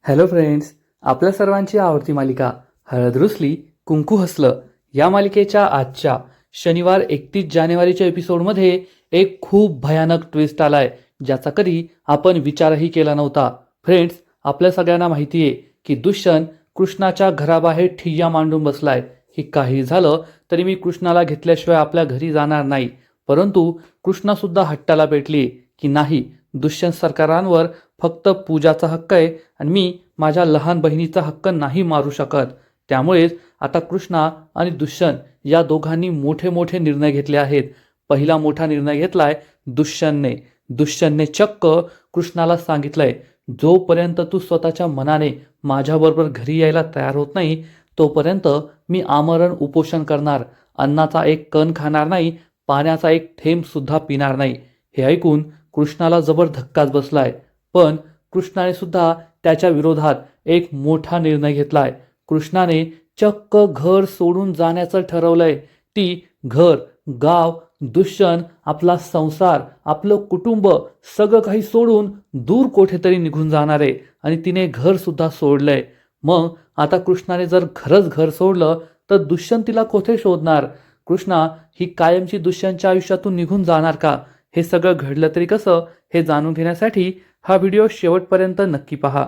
Hello friends, आपल्या सर्वांची आवडती मालिका हळद रुसली कुंकू हसलं या मालिकेच्या आजच्या शनिवार 31 जानेवारीच्या एपिसोडमध्ये एक खूप भयानक ट्विस्ट आलाय, ज्याचा कधी आपण विचारही केला नव्हता. फ्रेंड्स, आपल्या सगळ्यांना माहिती आहे की दुष्यंत कृष्णाच्या घराबाहेर ठिय्या मांडून बसलाय की काही झालं तरी मी कृष्णाला घेतल्याशिवाय आपल्या घरी जाणार नाही. परंतु कृष्णासुद्धा हट्टाला पेटली की नाही, दुष्यंत सरकारांवर फक्त पूजाचा हक्क आहे आणि मी माझ्या लहान बहिणीचा हक्क नाही मारू शकत. त्यामुळेच आता कृष्णा आणि दुष्यंत या दोघांनी मोठे मोठे निर्णय घेतले आहेत. पहिला मोठा निर्णय घेतलाय दुष्यंतने चक्क कृष्णाला सांगितलंय, जोपर्यंत तू स्वतःच्या मनाने माझ्याबरोबर घरी यायला तयार होत नाही तोपर्यंत मी आमरण उपोषण करणार, अन्नाचा एक कण खाणार नाही, पाण्याचा एक थेंब सुद्धा पिणार नाही. हे ऐकून कृष्णाला जबर धक्काच बसलाय. पण कृष्णाने सुद्धा त्याच्या विरोधात एक मोठा निर्णय घेतलाय. कृष्णाने चक्क घर सोडून जाण्याचं ठरवलंय. ती घर, गाव, दुष्यंत, आपला संसार, आपलं कुटुंब सगळं काही सोडून दूर कुठेतरी निघून जाणार आहे आणि तिने घर सुद्धा सोडलंय. मग आता कृष्णाने जर खरंच घर सोडलं तर दुष्यंत तिला कोठे शोधणार? कृष्णा ही कायमची दुष्यंतच्या आयुष्यातून निघून जाणार का? हे सगळं घडलं तरी कसं, हे जाणून घेण्यासाठी हा व्हिडिओ शेवटपर्यंत नक्की पहा.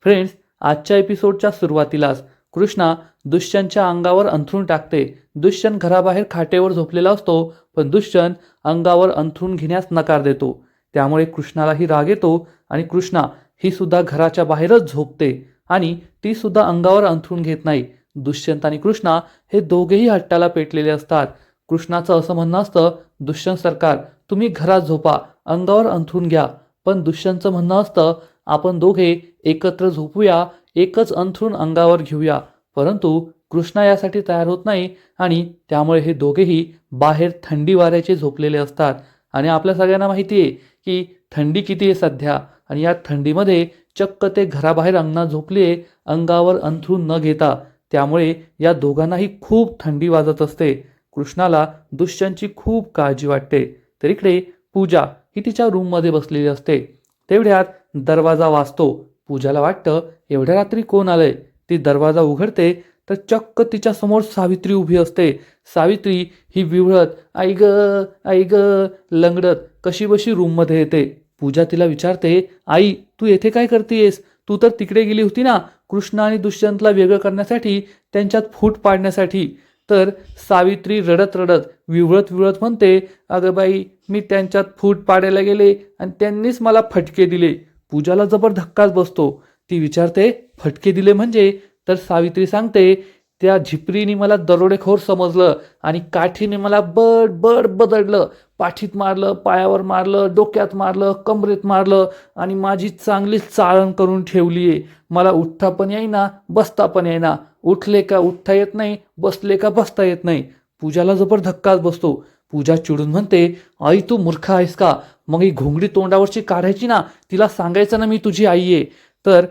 फ्रेंड्स, आजच्या एपिसोडच्या सुरुवातीलाच कृष्णा दुष्यंतच्या अंगावर अंथरूण टाकते. दुष्यंत घराबाहेर खाटेवर झोपलेला असतो, पण दुष्यंत अंगावर अंथरूण घेण्यास नकार देतो. त्यामुळे कृष्णालाही राग येतो आणि कृष्णा ही सुद्धा घराच्या बाहेरच झोपते आणि ती सुद्धा अंगावर अंथरूण घेत नाही. दुष्यंत आणि कृष्णा हे दोघेही हट्टाला पेटलेले असतात. कृष्णाचं असं म्हणणं असतं, दुष्यंत सरकार तुम्ही घरात झोपा, अंगावर अंथरूण घ्या. पण दुष्यंतचं म्हणणं असतं, आपण दोघे एकत्र झोपूया, एकच अंथरूण अंगावर घेऊया. परंतु कृष्णा यासाठी तयार होत नाही आणि त्यामुळे हे दोघेही बाहेर थंडी वाऱ्याचे झोपलेले असतात. आणि आपल्या सगळ्यांना माहिती आहे की थंडी किती आहे सध्या, आणि या थंडीमध्ये चक्क ते घराबाहेर अंगणात झोपले, अंगावर अंथरूण न घेता. त्यामुळे या दोघांनाही खूप थंडी वाजत असते. कृष्णाला दुष्यंतची खूप काळजी वाटते. तर इकडे पूजा ही तिच्या रूममध्ये बसलेली असते. तेवढ्यात दरवाजा वाजतो. पूजाला वाटतं एवढ्या रात्री कोण आलंय. ती दरवाजा उघडते तर चक्क तिच्या समोर सावित्री उभी असते. सावित्री ही विवळत आई ग लंगडत कशी बशी रूममध्ये येते. पूजा तिला विचारते, आई तू येथे काय करतेयस? तू तर तिकडे गेली होती ना कृष्णा आणि दुष्यंतला वेगळं करण्यासाठी, त्यांच्यात फूट पाडण्यासाठी. तर सावित्री रडत रडत विवळत म्हणते, अगं बाई मी त्यांच्यात फूट पाडायला गेले आणि त्यांनीच मला फटके दिले. पूजाला जबर धक्काच बसतो. ती विचारते, फटके दिले म्हणजे? तर सावित्री सांगते, त्या झिपरीने मला दरोडेखोर समजलं आणि काठीने मला बड बड बदडलं, पाठीत मारलं, पायावर मारलं, डोक्यात मारलं, कमरेत मारलं आणि माझी चांगलीच चाळण करून ठेवली आहे. मला उठता पण येईना, बसता पण येईना. उठले का उठता येत नाही, बसले का बसता येत नाही. पूजाला जबर धक्काच बसतो. पूजा चिडून म्हणते, आई तू मूर्ख आहेस का? मग ही घोंगडी तोंडावरची काढायची ना, तिला सांगायचं ना मी तुझी आई आहे. तर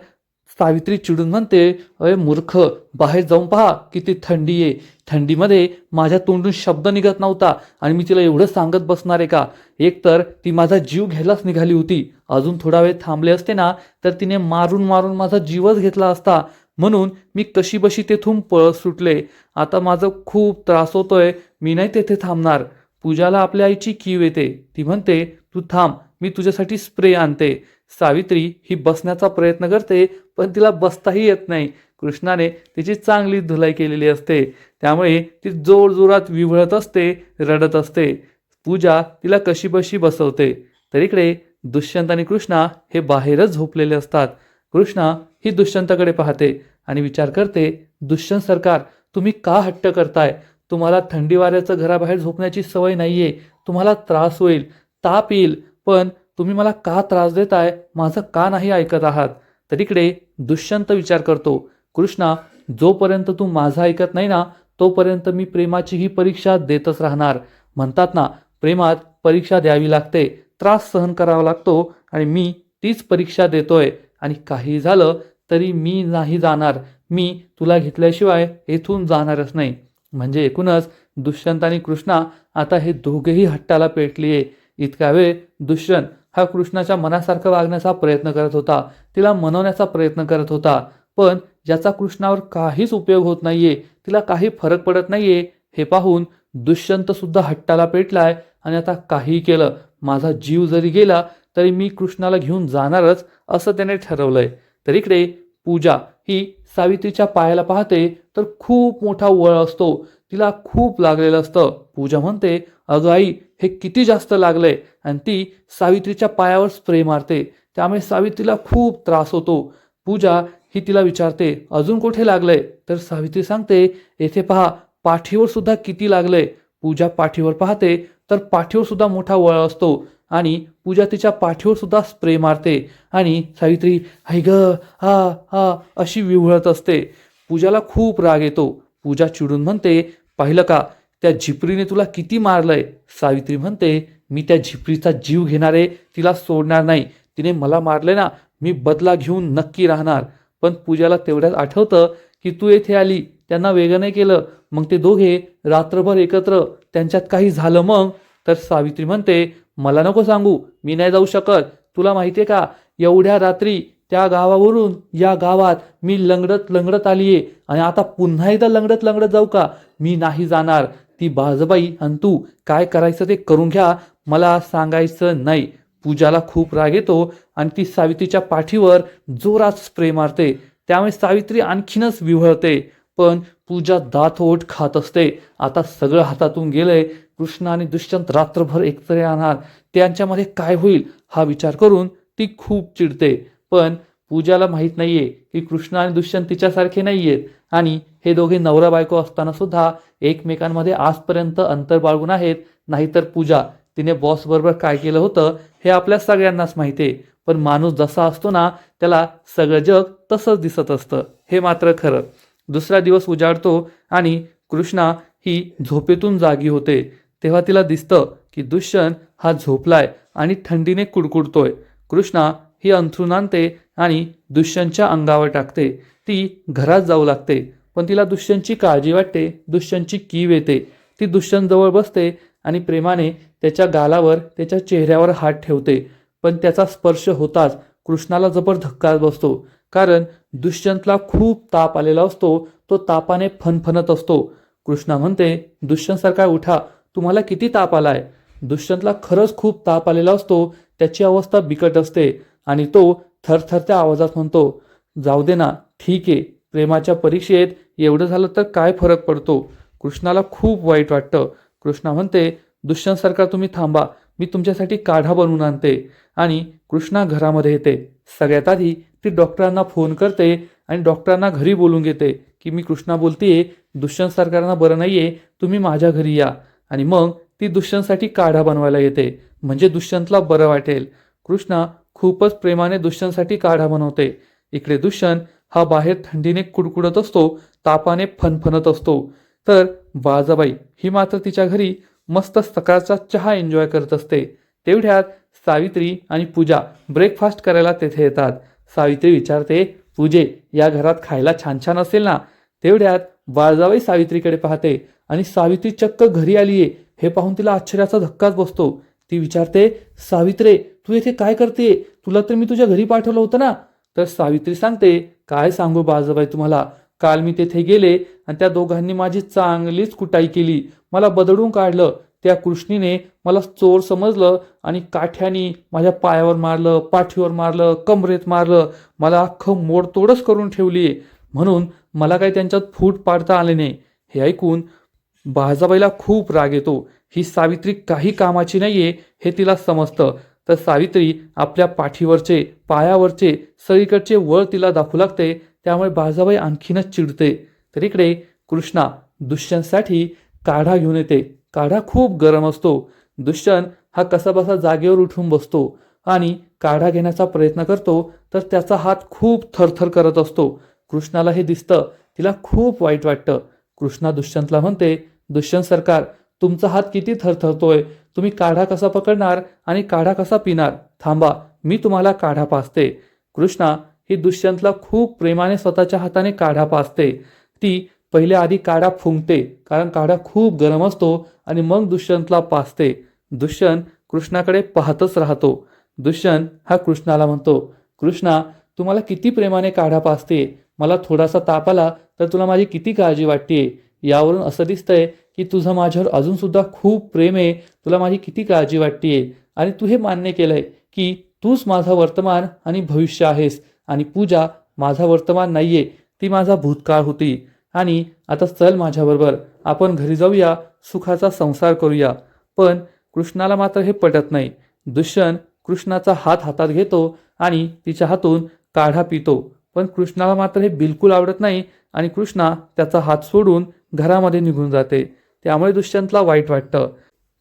सावित्री चिडून म्हणते, अय मूर्ख, बाहेर जाऊन पहा किती थंडी आहे. थंडीमध्ये माझ्या तोंडून शब्द निघत नव्हता आणि मी तिला एवढं सांगत बसणार आहे का? एकतर ती माझा जीव घ्यायलाच निघाली होती. अजून थोडा वेळ थांबले असते ना तर तिने मारून माझा जीवच घेतला असता. म्हणून मी कशी बशी तेथून पळत सुटले. आता माझं खूप त्रास होतोय, मी नाही तेथे थांबणार. पूजाला आपल्या आईची कीव येते. ती म्हणते, तू थांब, मी तुझ्यासाठी स्प्रे आणते. सावित्री ही बसण्याचा प्रयत्न करते, पण तिला बसताही येत नाही. कृष्णाने तिची चांगली धुलाई केलेली असते. त्यामुळे ती जोरजोरात विव्हळत असते, रडत असते. पूजा तिला कशी बशी बसवते. तर इकडे दुष्यंत आणि कृष्णा हे बाहेरच झोपलेले असतात. कृष्णा ही दुष्यंताकडे पाहते आणि विचार करते, दुष्यंत सरकार तुम्ही का हट्ट करताय? तुम्हाला थंडी वाऱ्याचं घराबाहेर झोपण्याची सवय नाहीये. तुम्हाला त्रास होईल, ताप येईल, पण तुम्ही मला का त्रास देताय? माझं का नाही ऐकत आहात? तर इकडे दुष्यंत विचार करतो, कृष्णा जोपर्यंत तू माझं ऐकत नाही ना तोपर्यंत मी प्रेमाची ही परीक्षा देतच राहणार. म्हणतात ना, प्रेमात परीक्षा द्यावी लागते, त्रास सहन करावा लागतो आणि मी तीच परीक्षा देतोय. आणि काही झालं तरी मी नाही जाणार. मी तुला घेतल्याशिवाय येथून जाणारच नाही. म्हणजे एकूणच दुष्यंत आणि कृष्णा आता हे दोघेही हट्टाला पेटलीये. इतका वेळ दुष्यंत हा कृष्णाच्या मनासारखं वागण्याचा प्रयत्न करत होता, तिला मनवण्याचा प्रयत्न करत होता, पण ज्याचा कृष्णावर काहीच उपयोग होत नाहीये, तिला काही फरक पडत नाहीये, हे पाहून दुष्यंत सुद्धा हट्टाला पेटलाय आणि आता काही केलं, माझा जीव जरी गेला तरी मी कृष्णाला घेऊन जाणारच, असं त्याने ठरवलंय. तर इकडे पूजा ही सावित्रीच्या पायाला पाहते तर खूप मोठा वळ असतो, तिला खूप लागलेलं असतं. पूजा म्हणते, अगं आई, हे किती जास्त लागलंय, आणि ती सावित्रीच्या पायावर स्प्रे मारते. त्यामुळे सावित्रीला खूप त्रास होतो. पूजा ही तिला विचारते, अजून कुठे लागलंय? तर सावित्री सांगते, येथे पहा, पाठीवर सुद्धा किती लागलंय. पूजा पाठीवर पाहते तर पाठीवर सुद्धा मोठा वळ असतो आणि पूजा तिच्या पाठीवर सुद्धा स्प्रे मारते आणि सावित्री हाय ग, हा हा अशी विव्हळत असते. पूजाला खूप राग येतो. पूजा चिडून म्हणते, पाहिलं का, त्या झिपरीने तुला किती मारलंय? सावित्री म्हणते, मी त्या झिपरीचा जीव घेणारे, तिला सोडणार नाही. तिने मला मारले ना, मी बदला घेऊन नक्की राहणार. पण पूजाला तेवढ्यात आठवतं की तू येथे आली, त्यांना वेगळं नाही केलं, मग ते दोघे रात्रभर एकत्र, त्यांच्यात काही झालं मग? तर सावित्री म्हणते, मला नको सांगू, मी नाही जाऊ शकत. तुला माहितीये का, एवढ्या रात्री त्या गावावरून या गावात मी लंगडत लंगडत आलीये आणि आता पुन्हा एकदा लंगडत लंगडत जाऊ का? मी नाही जाणार. ती बाजबाई आणि तू काय करायचं ते करून घ्या, मला सांगायचं नाही. पूजाला खूप राग येतो आणि ती सावित्रीच्या पाठीवर जोरात स्प्रे मारते. त्यामुळे सावित्री आणखीनच विव्हळते. पण पूजा दात ओठ खात असते. आता सगळं हातातून गेलंय. कृष्ण आणि दुष्यंत रात्रभर एकत्र राहणार, त्यांच्यामध्ये काय होईल हा विचार करून ती खूप चिडते. पण पूजाला माहीत नाहीये की कृष्ण आणि दुष्यंत तिच्यासारखे नाहीयेत आणि हे दोघे नवरा बायको असताना सुद्धा एकमेकांमध्ये आजपर्यंत अंतर बाळगून आहेत. नाहीतर पूजा तिने बॉस बरोबर काय केलं होतं हे आपल्या सगळ्यांनाच माहिती आहे. पण माणूस जसा असतो ना, त्याला सगळं जग तसंच दिसत असतं, हे मात्र खरं. दुसरा दिवस उजाडतो आणि कृष्णा ही झोपेतून जागी होते. तेव्हा तिला दिसतं की दुष्यंत हा झोपलाय आणि थंडीने कुडकुडतोय. कृष्णा ही अंथरूण आणते आणि दुष्यंतच्या अंगावर टाकते. ती घरात जाऊ लागते, पण तिला दुष्यंतची काळजी वाटते. दुष्यंतची कीव येते. ती दुष्यंत जवळ बसते आणि प्रेमाने त्याच्या गालावर, त्याच्या चेहऱ्यावर हात ठेवते. पण त्याचा स्पर्श होताच कृष्णाला जबर धक्का बसतो, कारण दुष्यंतला खूप ताप आलेला असतो. तो तापाने फणफणत असतो. कृष्णा म्हणते, दुष्यंत सरकार उठा, तुम्हाला किती ताप आलाय? दुष्यंतला खरंच खूप ताप आलेला असतो. त्याची अवस्था बिकट असते आणि तो थरथरत्या आवाजात म्हणतो, जाऊ दे ना, ठीक आहे, प्रेमाच्या परीक्षेत एवढं झालं तर काय फरक पडतो? कृष्णाला खूप वाईट वाटतं. कृष्णा म्हणते, दुष्यंत सरकार तुम्ही थांबा, मी तुमच्यासाठी काढा बनवून आणते. आणि कृष्णा घरामध्ये येते. सगळ्यात आधी ती डॉक्टरांना फोन करते आणि डॉक्टरांना घरी बोलून घेते की मी कृष्णा बोलतीये, दुष्यंत सरकारांना बरं नाहीये, तुम्ही माझ्या घरी या. आणि मग ती दुष्यंतसाठी काढा बनवायला येते, म्हणजे दुष्यंतला बरं वाटेल. कृष्णा खूपच प्रेमाने दुष्यंतसाठी काढा बनवते. इकडे दुष्यंत हा बाहेर थंडीने कुडकुडत असतो, तापाने फणफणत असतो. तर बाजाबाई ही मात्र तिच्या घरी मस्त सकाळचा चहा एन्जॉय करत असते. तेवढ्यात सावित्री आणि पूजा ब्रेकफास्ट करायला तेथे येतात. सावित्री विचारते, पूजे, या घरात खायला छान छान असेल ना? तेवढ्यात बाळजाबाई सावित्रीकडे पाहते आणि सावित्री चक्क घरी आलीये हे पाहून तिला आश्चर्याचा धक्काच बसतो. ती विचारते, सावित्रे, तू येथे काय करते? तुला तर मी तुझ्या घरी पाठवलं होतं ना? तर सावित्री सांगते, काय सांगू बाळजाबाई तुम्हाला, काल मी तेथे गेले आणि त्या दोघांनी माझी चांगलीच कुटाई केली, मला बदडून काढलं. त्या कृष्णीने मला चोर समजलं आणि काठ्यानी माझ्या पायावर मारलं, पाठीवर मारलं, कमरेत मारलं, मला अख्खं मोडतोडच करून ठेवलीये. म्हणून मला काही त्यांच्यात फूट पाडता आले नाही. हे ऐकून बाळजाबाईला खूप राग येतो. ही सावित्री काही कामाची नाहीये हे तिला समजतं. तर सावित्री आपल्या पाठीवरचे, पायावरचे, सगळीकडचे वळ तिला दाखवू लागते. त्यामुळे बाळजाबाई आणखीनच चिडते. तर इकडे कृष्णा दुष्यंतसाठी काढा घेऊन येते. काढा खूप गरम असतो. दुष्यंत हा कसाबसा जागेवर उठून बसतो आणि काढा घेण्याचा प्रयत्न करतो, तर त्याचा हात खूप थरथर करत असतो. कृष्णाला हे दिसतं. तिला खूप वाईट वाटतं. कृष्णा दुष्यंतला म्हणते, दुष्यंत सरकार, तुमचा हात किती थरथरतोय, तुम्ही काढा कसा पकडणार आणि काढा कसा पिणार? थांबा, मी तुम्हाला काढा पाजते. कृष्णा ही दुष्यंतला खूप प्रेमाने स्वतःच्या हाताने काढा पाजते. ती पहिले आधी काढा फुंकते, कारण काढा खूप गरम असतो, आणि मग दुष्यंतला पाजते. दुष्यंत कृष्णाकडे पाहतच राहतो. दुष्यंत हा कृष्णाला म्हणतो, कृष्णा तू मला किती प्रेमाने काढा पाजते, मला थोडासा ताप आला तर तुला माझी किती काळजी वाटते. यावरून असं दिसतंय की तुझं माझ्यावर अजून सुद्धा खूप प्रेम आहे, तुला माझी किती काळजी वाटते. आणि तू हे मान्य केलंय की तूच माझा वर्तमान आणि भविष्य आहेस, आणि पूजा माझा वर्तमान नाहीये, ती माझा भूतकाळ होती. आणि आता चल माझ्याबरोबर, आपण घरी जाऊया, सुखाचा संसार करूया. पण कृष्णाला मात्र हे पटत नाही. दुष्यंत कृष्णाचा हात हातात घेतो आणि तिच्या हातून काढा पितो. पण कृष्णाला मात्र हे बिलकुल आवडत नाही आणि कृष्णा त्याचा हात सोडून घरामध्ये निघून जाते. त्यामुळे दुष्यंतला वाईट वाटतं.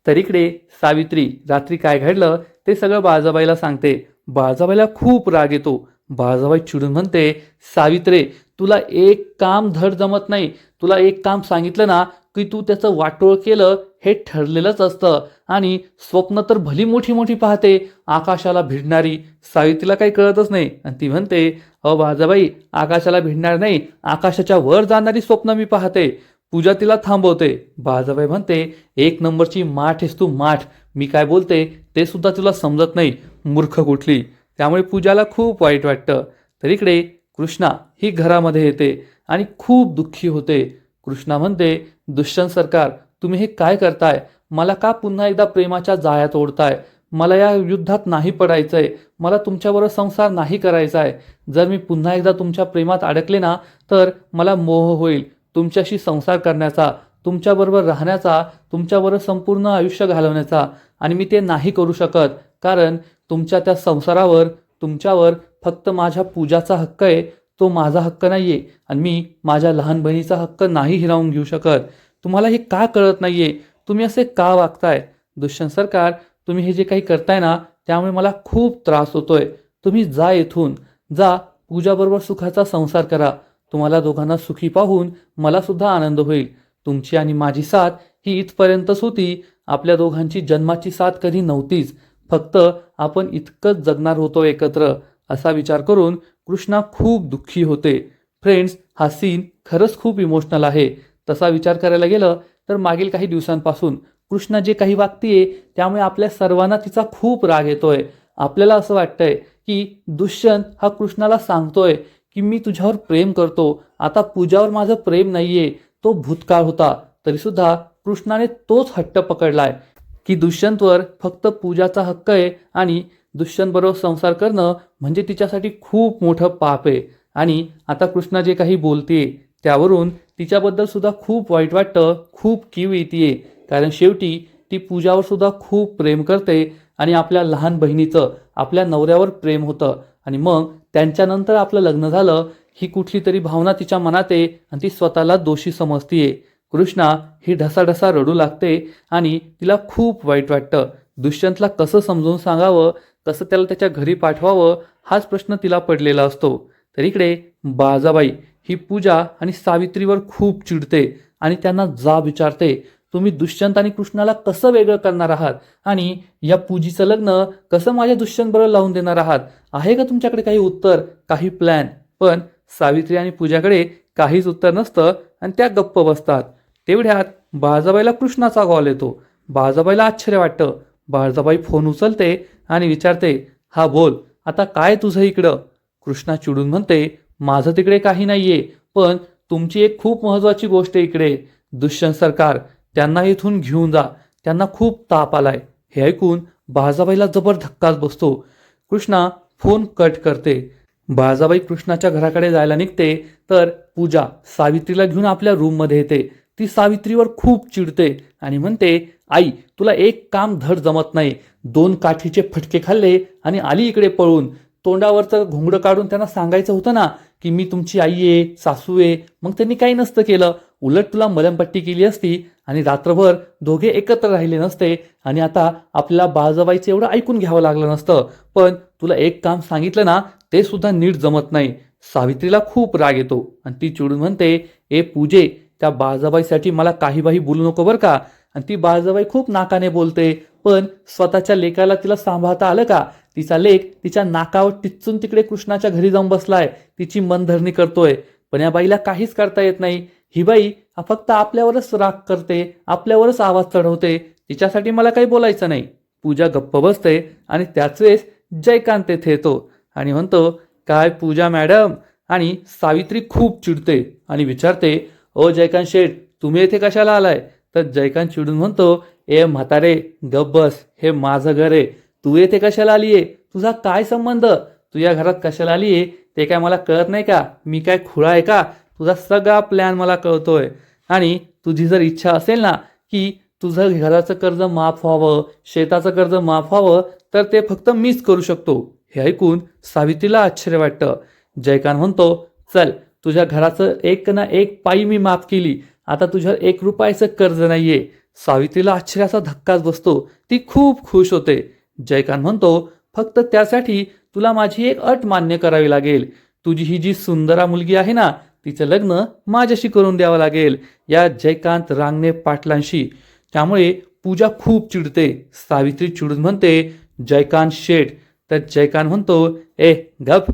तर इकडे सावित्री रात्री काय घडलं ते सगळं बाळजाबाईला सांगते. बाळजाबाईला खूप राग येतो. बाळजाबाई चिडून म्हणते, सावित्रे तुला एक काम धड जमत नाही. तुला एक काम सांगितलं ना की तू त्याचं वाटोळ केलं हे ठरलेलंच असतं, आणि स्वप्न तर भली मोठी मोठी पाहते, आकाशाला भिडणारी. सावित्रीला काही कळतच नाही आणि ती म्हणते, अहो बाळजाबाई आकाशाला भिडणार नाही, आकाशाच्या वर जाणारी स्वप्न मी पाहते. पूजा तिला थांबवते. बाळजाबाई म्हणते, एक नंबरची माठ आहेस तू, माठ. मी काय बोलते ते सुद्धा तुला समजत नाही, मूर्ख कुठली. त्यामुळे पूजाला खूप वाईट वाटतं. तर इकडे कृष्णा ही घरामध्ये येते आणि खूप दुःखी होते. कृष्णा म्हणते, दुष्यंत सरकार तुम्ही हे काय करताय, मला का पुन्हा एकदा प्रेमाच्या जाळ्यात ओढताय. मला या युद्धात नाही पडायचंय, मला तुमच्याबरोबर संसार नाही करायचा आहे. जर मी पुन्हा एकदा तुमच्या प्रेमात अडकले ना तर मला मोह होईल तुमच्याशी संसार करण्याचा, तुमच्याबरोबर राहण्याचा, तुमच्याबरोबर संपूर्ण आयुष्य घालवण्याचा, आणि मी ते नाही करू शकत. कारण तुमच्या त्या संसारावर तुमच्यावर फक्त माझ्या पूजाचा हक्क आहे, तो माझा हक्क नाहीये, आणि मी माझ्या लहान बहिणीचा हक्क नाही हिरावून घेऊ शकत. तुम्हाला हे का कळत नाहीये, तुम्ही असे का वागताय. दुष्यंत सरकार तुम्ही हे जे काही करताय ना त्यामुळे मला खूप त्रास होतोय. तुम्ही जा येथून, जा पूजाबरोबर सुखाचा संसार करा. तुम्हाला दोघांना सुखी पाहून मला सुद्धा आनंद होईल. तुमची आणि माझी साथ ही इथपर्यंतच होती, आपल्या दोघांची जन्माची साथ कधी नव्हतीच. फक्त आपण इतकंच जगणार होतो एकत्र, असा विचार करून कृष्णा खूप दुःखी होते. फ्रेंड्स, हा सीन खरंच खूप इमोशनल आहे. तसा विचार करायला गेलं तर मागील काही दिवसांपासून कृष्णा जे काही वागतीये त्यामुळे आपल्या सर्वांना तिचा खूप राग येतोय. आपल्याला असं वाटतंय की दुष्यंत हा कृष्णाला सांगतोय की मी तुझ्यावर प्रेम करतो, आता पूजावर माझं प्रेम नाहीये, तो भूतकाळ होता. तरी सुद्धा कृष्णाने तोच हट्ट पकडलाय की दुष्यंतवर फक्त पूजाचा हक्क आहे, आणि दुष्यंत बरोबर संसार करणं म्हणजे तिच्यासाठी खूप मोठं पाप आहे. आणि आता कृष्णा जे काही बोलते त्यावरून तिच्याबद्दल सुद्धा खूप वाईट वाटतं, खूप कीव येते. कारण शेवटी ती पूजावर सुद्धा खूप प्रेम करते, आणि आपल्या लहान बहिणीचं आपल्या नवऱ्यावर प्रेम होतं, आणि मग त्यांच्यानंतर आपलं लग्न झालं ही कुठली तरी भावना तिच्या मनात आहे, आणि ती स्वतःला दोषी समजतीये. कृष्णा ही ढसाढसा रडू लागते आणि तिला खूप वाईट वाटतं. दुष्यंतला कसं समजून सांगावं, कसं त्याला त्याच्या घरी पाठवावं, हाच प्रश्न तिला पडलेला असतो. तर इकडे बाळजाबाई ही पूजा आणि सावित्रीवर खूप चिडते आणि त्यांना जाब विचारते, तुम्ही दुष्यंत आणि कृष्णाला कसं वेगळं करणार आहात, आणि या पूजीचं लग्न कसं माझ्या दुष्यंत बरोबर लावून देणार आहात. आहे का तुमच्याकडे काही उत्तर, काही प्लॅन. पण सावित्री आणि पूजाकडे काहीच उत्तर नसतं आणि त्या गप्प बसतात. तेवढ्यात बाळजाबाईला कृष्णाचा कॉल येतो. बाळजाबाईला आश्चर्य वाटतं. बाळजाबाई फोन उचलते आणि विचारते, हा बोल, आता काय तुझं इकडं. कृष्णा चिडून म्हणते, माझं तिकडे काही नाहीये, पण तुमची एक खूप महत्वाची गोष्ट आहे इकडे. दुष्यंत सरकार त्यांना इथून घेऊन जा, त्यांना खूप ताप आलाय. हे ऐकून बाळजाबाईला जबर धक्काच बसतो. कृष्णा फोन कट करते. बाळजाबाई कृष्णाच्या घराकडे जायला निघते तर पूजा सावित्रीला घेऊन आपल्या रूममध्ये येते. ती सावित्रीवर खूप चिडते आणि म्हणते, आई तुला एक काम धड जमत नाही, 2 काठीचे फटके खाल्ले आणि आली इकडे पळून. तोंडावरचं घोंगडं काढून त्यांना सांगायचं होतं ना की मी तुमची आई आहे, सासू आहे. मग त्यांनी काही नसतं केलं, उलट तुला मलमपट्टी केली असती आणि रात्रभर दोघे एकत्र राहिले नसते, आणि आता आपल्याला बाळजाबाईचं एवढं ऐकून घ्यावं लागलं नसतं. पण तुला एक काम सांगितलं ना ते सुद्धा नीट जमत नाही. सावित्रीला खूप राग येतो आणि ती चिडून म्हणते, ए पूजे, त्या बाळजाबाईसाठी मला काही बाही बोलू नको बरं का. आणि ती बाळजाबाई खूप नाकाने बोलते, पण स्वतःच्या लेकाला तिला सांभाळता आलं का. तिचा लेक तिच्या नाकावर टिच्चून तिकडे कृष्णाच्या घरी जाऊन बसलाय, तिची मनधरणी करतोय, पण या बाईला काहीच करता येत नाही. ही बाई फक्त आपल्यावरच राग करते, आपल्यावरच आवाज चढवते, तिच्यासाठी मला काही बोलायचं नाही. पूजा गप्प बसते आणि त्याच वेळेस जयकांत तेथे येतो आणि म्हणतो, काय पूजा मॅडम? आणि सावित्री खूप चिडते आणि विचारते, ओ जयकांत शेठ, तुम्ही येथे कशाला आलाय? तर जयकांत चिडून म्हणतो, ए म्हातारे गप्प बस, हे माझं घर आहे. तू येथे कशाला आलीये? तुझा काय संबंध? तू या घरात कशाला आलीये ते काय मला कळत नाही का? मी काय खुळा आहे का? तुझा सगळा प्लॅन मला कळतोय. आणि तुझी जर इच्छा असेल ना की तुझं घराचं कर्ज माफ व्हावं, शेताचं कर्ज माफ व्हावं, तर ते फक्त मीच करू शकतो. हे ऐकून सावित्रीला आश्चर्य वाटतं. जयकांत म्हणतो, चल, तुझ्या घराचं एक ना एक पाई मी माफ केली, आता तुझ्यावर 1 रुपयाचं कर्ज नाहीये. सावित्रीला आश्चर्याचा धक्काच बसतो. ती खूप खुश होते. जयकांत म्हणतो, फक्त त्यासाठी तुला माझी एक अट मान्य करावी लागेल. तुझी ही जी सुंदरा मुलगी आहे ना, तिचं लग्न माझ्याशी करून द्यावं लागेल, या जयकांत रांगणे पाटलांशी. त्यामुळे पूजा खूप चिडते. सावित्री चिडून म्हणते, जयकांत शेठ. तर जयकांत म्हणतो, ए गप,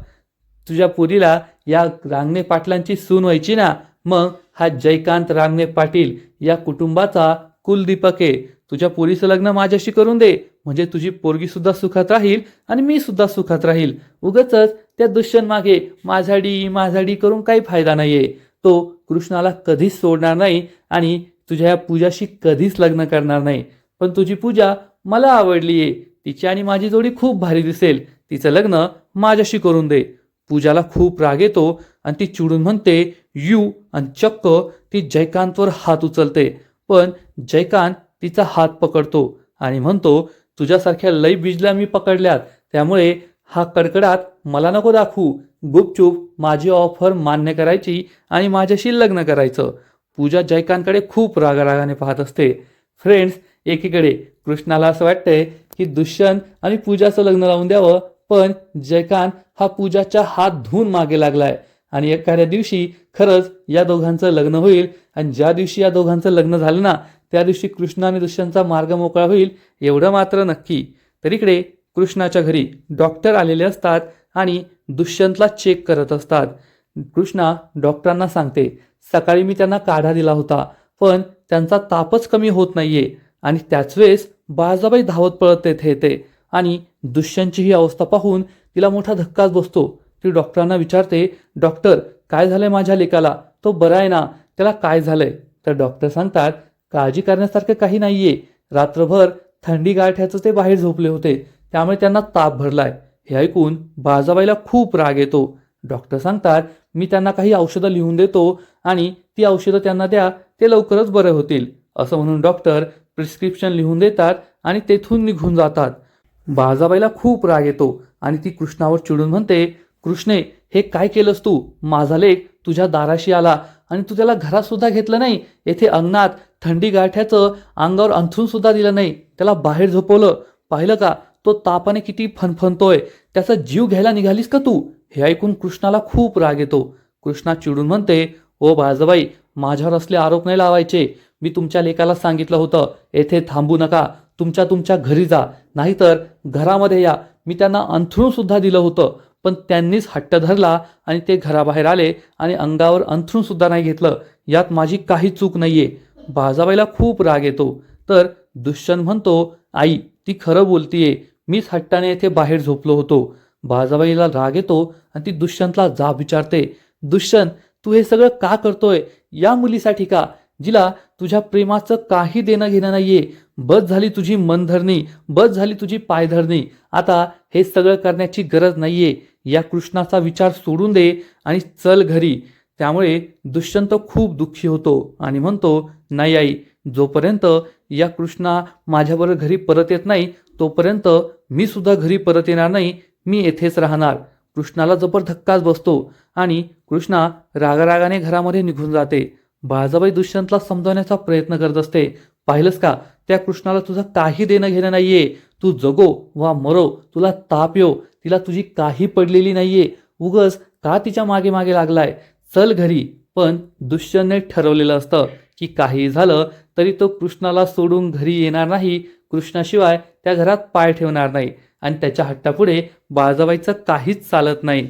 तुझ्या पुरीला या रांगणे पाटलांची सून व्हायची ना, मग हा जयकांत रांगणे पाटील या कुटुंबाचा कुलदीपक आहे. तुझ्या पोरीचं लग्न माझ्याशी करून दे, म्हणजे तुझी पोरगी सुद्धा सुखात राहील आणि मी सुद्धा सुखात राहील. उगाचच त्या दुष्यंत मागे माझाडी करून काही फायदा नाहीये. तो कृष्णाला कधीच सोडणार नाही आणि तुझ्या या पूजाशी कधीच लग्न करणार नाही. पण तुझी पूजा मला आवडलीये, तिची आणि माझी जोडी खूप भारी दिसेल, तिचं लग्न माझ्याशी करून दे. पूजाला खूप राग येतो आणि ती चिडून म्हणते, यू, आणि चक्क ती जयकांतवर हात उचलते. पण जयकांत तिचा हात पकडतो आणि म्हणतो, तुझ्यासारख्या लई बिजल्या मी पकडल्यात, त्यामुळे हा कडकडाट मला नको दाखवू. गुपचूप माझी ऑफर मान्य करायची आणि माझ्याशी लग्न करायचं. पूजा जयकांतकडे खूप रागारागाने पाहत असते. फ्रेंड्स, एकीकडे कृष्णाला असं वाटतंय की दुष्यंत आणि पूजाचं लग्न लावून द्यावं, पण जयकांत हा पूजाच्या हात धुवून मागे लागलाय आणि एखाद्या दिवशी खरंच या दोघांचं लग्न होईल. आणि ज्या दिवशी या दोघांचं लग्न झालं ना, त्या दिवशी कृष्ण आणि दुष्यंतचा मार्ग मोकळा होईल, एवढं मात्र नक्की. तर इकडे कृष्णाच्या घरी डॉक्टर आलेले असतात आणि दुष्यंतला चेक करत असतात. कृष्णा डॉक्टरांना सांगते, सकाळी मी त्यांना काढा दिला होता, पण त्यांचा तापच कमी होत नाहीये. आणि त्याच वेळेस बाळजाबाई धावत पळत तेथे येते आणि दुष्यंतची ही अवस्था पाहून तिला मोठा धक्काच बसतो. ती डॉक्टरांना विचारते, डॉक्टर, काय झालंय माझ्या लेकाला? तो बरा आहे ना? त्याला काय झालंय? तर डॉक्टर सांगतात, काळजी करण्यासारखं काही नाहीये. रात्रभर थंडी गारठ्याचं ते बाहेर झोपले होते, त्यामुळे त्यांना ताप भरलाय. हे ऐकून बाळजाबाईला खूप राग येतो. डॉक्टर सांगतात, मी त्यांना काही औषधं लिहून देतो आणि ती औषधं त्यांना द्या, ते लवकरच बरे होतील. असं म्हणून डॉक्टर प्रिस्क्रिप्शन लिहून देतात आणि तेथून निघून जातात. बाळजाबाईला खूप राग येतो आणि ती कृष्णावर चिडून म्हणते, कृष्णे, हे काय केलंस तू? माझा लेक तुझ्या दाराशी आला आणि तू त्याला घरात सुद्धा घेतलं नाही. येथे अंगणात थंडी गारठ्याचं अंगावर अंथरून सुद्धा दिलं नाही. त्याला बाहेर झोपवलं. पाहिलं का तो तापाने किती फणफणतोय? त्याचा जीव घ्यायला निघालीस का तू? हे ऐकून कृष्णाला खूप राग येतो. कृष्णा चिडून म्हणते, ओ बाळजाबाई, माझ्यावर असले आरोप नाही लावायचे. मी तुमच्या लेकाला सांगितलं होतं, येथे थांबू नका, तुमच्या घरी जा, नाहीतर घरामध्ये या. मी त्यांना अंथरूण सुद्धा दिलं होतं, पण त्यांनीच हट्ट धरला आणि ते घराबाहेर आले आणि अंगावर अंथरूण सुद्धा नाही घेतलं. यात माझी काही चूक नाहीये. बाळजाबाईला खूप राग येतो. तर दुष्यंत म्हणतो, आई, ती खरं बोलतीये, मीच हट्टाने येथे बाहेर झोपलो होतो. बाळजाबाईला राग येतो आणि ती दुष्यंतला जाब विचारते, दुष्यंत, तू हे सगळं का करतोय? या मुलीसाठी का, जिला तुझ्या प्रेमाचं काही देणं घेणं नाहीये? बस झाली तुझी मनधरणी, बस झाली तुझी पायधरणी. आता हे सगळं करण्याची गरज नाहीये. या कृष्णाचा विचार सोडून दे आणि चल घरी. त्यामुळे दुष्यंत खूप दुःखी होतो आणि म्हणतो, नाही आई, जोपर्यंत या कृष्णा माझ्याबरोबर घरी परत येत नाही, तोपर्यंत मी सुद्धा घरी परत येणार नाही. मी येथेच राहणार. कृष्णाला जबर धक्काच बसतो आणि कृष्णा रागारागाने घरामध्ये निघून जाते. बाळजाबाई दुष्यंतला समजावण्याचा प्रयत्न करत असते. पाहिलंस का, त्या कृष्णाला तुझं काही देणं घेणं नाहीये. तू जगो वा मरो, तुला ताप येऊ, तिला तुझी काही पडलेली नाहीये. उगस का तिच्या मागे मागे लागलाय? चल घरी. पण दुष्यंतने ठरवलेलं असतं की काही झालं तरी तो कृष्णाला सोडून घरी येणार नाही. कृष्णाशिवाय त्या घरात पाय ठेवणार नाही आणि त्याच्या हट्टापुढे बाळजाबाईचं काहीच चालत नाही.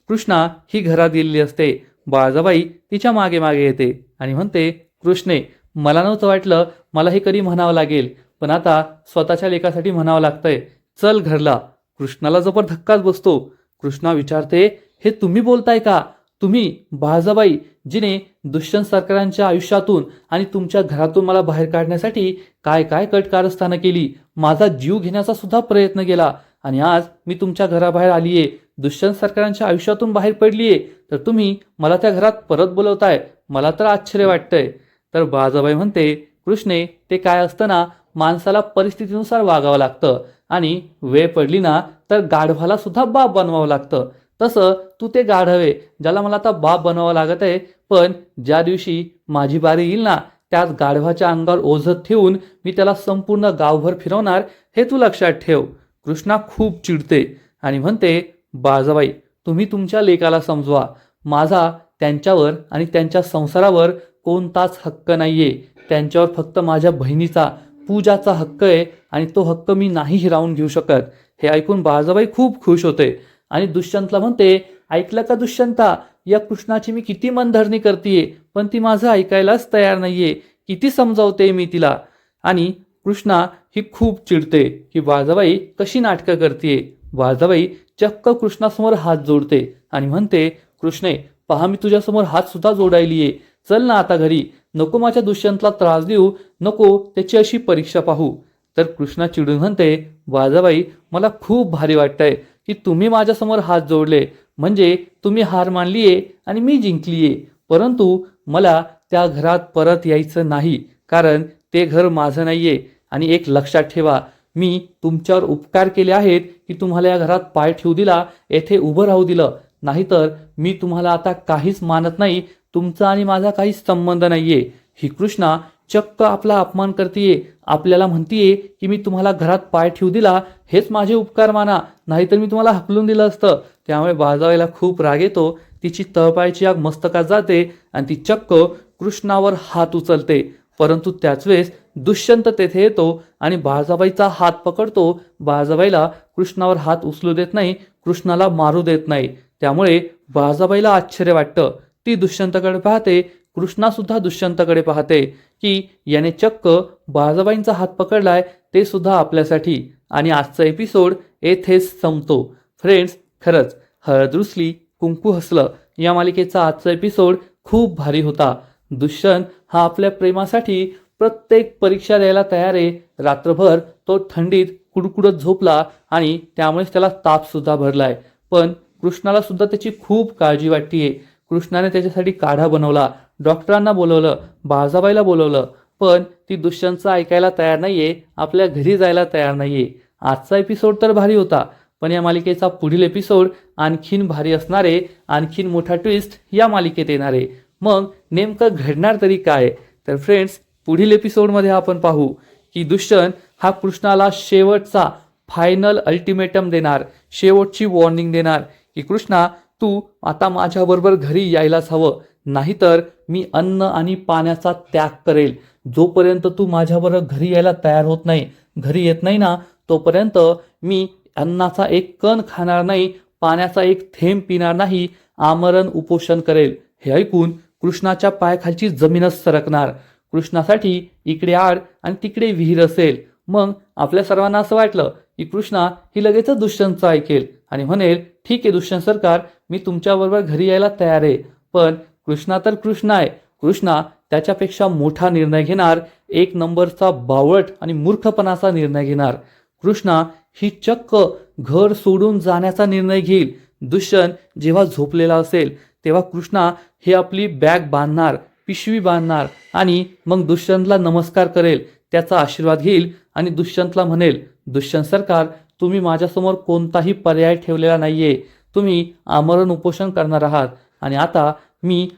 कृष्णा ही घरात गेलेली असते. बाळजाबाई तिच्या मागे मागे येते आणि म्हणते, कृष्णे, मला नव्हतं वाटलं मला हे कधी म्हणावं लागेल, पण आता स्वतःच्या लेकासाठी म्हणावं लागतंय. चल घरला. कृष्णाला जबर धक्काच बसतो. कृष्णा विचारते, हे तुम्ही बोलताय का? तुम्ही बाळजाबाई, जिने दुष्यंत सरकारांच्या आयुष्यातून आणि तुमच्या घरातून मला बाहेर काढण्यासाठी काय काय कटकारस्थानं केली, माझा जीव घेण्याचा सुद्धा प्रयत्न केला, आणि आज मी तुमच्या घराबाहेर आलीये, दुष्यंत सरकारांच्या आयुष्यातून बाहेर पडलीये, तर तुम्ही मला त्या घरात परत बोलवताय. मला तर आश्चर्य वाटतंय. तर बाळजाबाई म्हणते, कृष्णे, ते काय असतं ना, माणसाला परिस्थितीनुसार वागावं लागतं, आणि वेळ पडली ना तर गाढवाला सुद्धा बाप बनवावं लागतं. तसं तू ते गाढव आहे ज्याला मला आता बाप बनवावं लागत आहे, पण ज्या दिवशी माझी बारी येईल ना, त्याच गाढवाच्या अंगावर ओझत ठेवून मी त्याला संपूर्ण गावभर फिरवणार, हे तू लक्षात ठेव. कृष्णा खूप चिडते आणि म्हणते, बाळजाबाई, तुम्ही तुमच्या लेकाला समजवा. माझा त्यांच्यावर आणि त्यांच्या संसारावर कोणताच हक्क नाहीये. त्यांच्यावर फक्त माझ्या बहिणीचा, पूजाचा हक्क आहे, आणि तो हक्क मी नाही हिरावून घेऊ शकत. हे ऐकून बाळजाबाई खूप खुश होते आणि दुष्यंतला म्हणते, ऐकलं का दुष्यंता, या कृष्णाची मी किती मनधरणी करतेय, पण ती माझं ऐकायलाच तयार नाहीये. किती समजावते मी तिला. आणि कृष्णा ही खूप चिडते की बाळजाबाई कशी नाटकं करतेय. बाळजाबाई चक्क कृष्णासमोर हात जोडते आणि म्हणते, कृष्णे, पहा, मी तुझ्यासमोर हात सुद्धा जोडायलीये. चल ना आता घरी. नको माझ्या दुष्यंतला त्रास देऊ, नको त्याची अशी परीक्षा पाहू. तर कृष्णा चिडून म्हणते, बाळजाबाई, मला खूप भारी वाटतंय की तुम्ही माझ्यासमोर हात जोडले, म्हणजे तुम्ही हार मानलीये आणि मी जिंकलीये. परंतु मला त्या घरात परत यायचं नाही, कारण ते घर माझं नाहीये. आणि एक लक्षात ठेवा, मी तुमच्यावर उपकार केले आहेत की तुम्हाला या घरात पाय ठेवू दिला, येथे उभं राहू दिलं. नाहीतर मी तुम्हाला आता काहीच मानत नाही. तुमचा आणि माझा काहीच संबंध नाहीये. ही कृष्णा चक्क आपला अपमान करतेय. आपल्याला म्हणतीये की मी तुम्हाला घरात पाय ठेवू दिला, हेच माझे उपकार माना, नाहीतर मी तुम्हाला हकलून दिलं असतं. त्यामुळे बाळजाबाईला खूप राग येतो. तिची तळपायाची आग मस्तकात जाते आणि ती चक्क कृष्णावर हात उचलते. परंतु त्याच वेळेस दुष्यंत तेथे येतो आणि बाळजाबाईचा हात पकडतो. बाळजाबाईला कृष्णावर हात उचलू देत नाही, कृष्णाला मारू देत नाही. त्यामुळे बाळजाबाईला आश्चर्य वाटतं. ती दुष्यंताकडे पाहते. कृष्णा सुद्धा दुष्यंताकडे पाहते की याने चक्क बाळजाबाईंचा हात पकडलाय, ते सुद्धा आपल्यासाठी. आणि आजचा एपिसोड येथेच संपतो. फ्रेंड्स, खरंच हळद रुसली कुंकू हसलं या मालिकेचा आजचा एपिसोड खूप भारी होता. दुष्यंत हा आपल्या प्रेमासाठी प्रत्येक परीक्षा द्यायला तयार आहे. रात्रभर तो थंडीत कुडकुडत झोपला आणि त्यामुळेच त्याला ताप सुद्धा भरलाय. पण कृष्णाला सुद्धा त्याची खूप काळजी वाटतीये. कृष्णाने त्याच्यासाठी काढा बनवला, डॉक्टरांना बोलवलं, बाळजाबाईला बोलवलं, पण ती दुष्यंतचं ऐकायला तयार नाहीये, आपल्या घरी जायला तयार नाहीये. आजचा एपिसोड तर भारी होता, पण या मालिकेचा पुढील एपिसोड आणखीन भारी असणारे, आणखीन मोठा ट्विस्ट या मालिकेत येणारे. मग नेमकं घडणार तरी काय? तर फ्रेंड्स, पुढील एपिसोडमध्ये आपण पाहू की दुष्यंत हा कृष्णाला शेवटचा फायनल अल्टिमेटम देणार, शेवटची वॉर्निंग देणार की कृष्णा, तू आता माझ्याबरोबर घरी यायलाच हवं, नाहीतर मी अन्न आणि पाण्याचा त्याग करेल. जोपर्यंत तू माझ्याबरोबर घरी यायला तयार होत नाही, घरी येत नाही ना, तोपर्यंत मी अन्नाचा एक कण खाणार नाही, पाण्याचा एक थेंब पिणार नाही, आमरण उपोषण करेल. हे ऐकून कृष्णाच्या पायाखालची जमीनच सरकणार. कृष्णासाठी इकडे आड आणि तिकडे विहीर असेल. मग आपल्या सर्वांना असं वाटलं की कृष्णा ही लगेचच दुष्यंतचं ऐकेल आणि म्हणेल, ठीक आहे दुष्यंत सरकार, मी तुमच्याबरोबर घरी यायला तयार आहे. पण कृष्णा तर कृष्णा आहे. कृष्णा त्याच्यापेक्षा मोठा निर्णय घेणार, एक नंबरचा बावळट आणि मूर्खपणाचा निर्णय घेणार. कृष्णा ही चक्क घर सोडून जाण्याचा निर्णय घेईल. दुष्यंत जेव्हा झोपलेला असेल तेव्हा कृष्णा हे आपली बॅग बांधणार, पिशवी बांधणार आणि मग दुष्यंतला नमस्कार करेल, त्याचा आशीर्वाद घेईल आणि दुष्यंतला म्हणेल, दुष्यंत सरकार, तुम्ही माझ्यासमोर कोणताही पर्याय ठेवलेला नाहीये. तुम्ही आमरण उपोषण करणार आहात आणि आता मी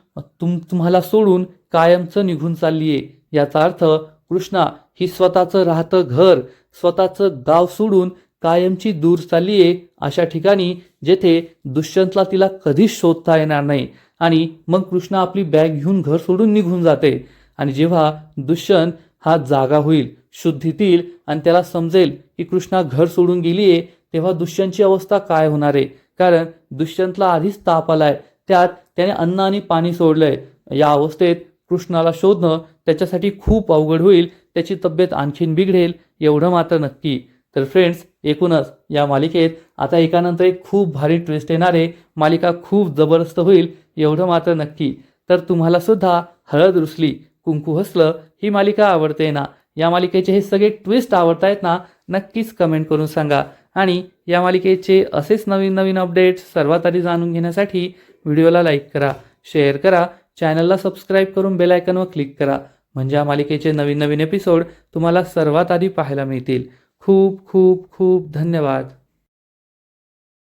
तुम्हाला सोडून कायमचं निघून चाललीये. याचा अर्थ कृष्णा ही स्वतःचं राहतं घर, स्वतःचं गाव सोडून कायमची दूर चाललीये, अशा ठिकाणी जेथे दुष्यंतला तिला कधीच शोधता येणार नाही. आणि मग कृष्णा आपली बॅग घेऊन घर सोडून निघून जाते. आणि जेव्हा दुष्यंत हा जागा होईल, शुद्धीतील, आणि त्याला समजेल की कृष्णा घर सोडून गेलीये, तेव्हा दुष्यंतची अवस्था काय होणार आहे? कारण दुष्यंतला आधीच ताप आलाय, त्यात त्याने अन्न आणि पाणी सोडलंय. या अवस्थेत कृष्णाला शोधणं त्याच्यासाठी खूप अवघड होईल. त्याची तब्येत आणखीन बिघडेल, एवढं मात्र नक्की. तर फ्रेंड्स, एकूणच या मालिकेत आता एकानंतर एक खूप भारी ट्विस्ट येणार आहे. मालिका खूप जबरदस्त होईल एवढं मात्र नक्की. तर तुम्हाला सुद्धा हळद रुसली कुंकू हसलं ही मालिका आवडते ना? या मालिकेचे हे सगळे ट्विस्ट आवडतायत ना? नक्कीच कमेंट करून सांगा. आणि या मालिकेचे असेच नवीन नवीन अपडेट्स सर्वात आधी जाणून घेण्यासाठी व्हिडिओला लाईक करा, शेअर करा, चॅनलला सबस्क्राईब करून बेल आयकॉनवर क्लिक करा. म्हणजे या मालिकेचे नवीन नवीन एपिसोड तुम्हाला सर्वात आधी पाहायला मिळतील. खूप खूप खूप धन्यवाद.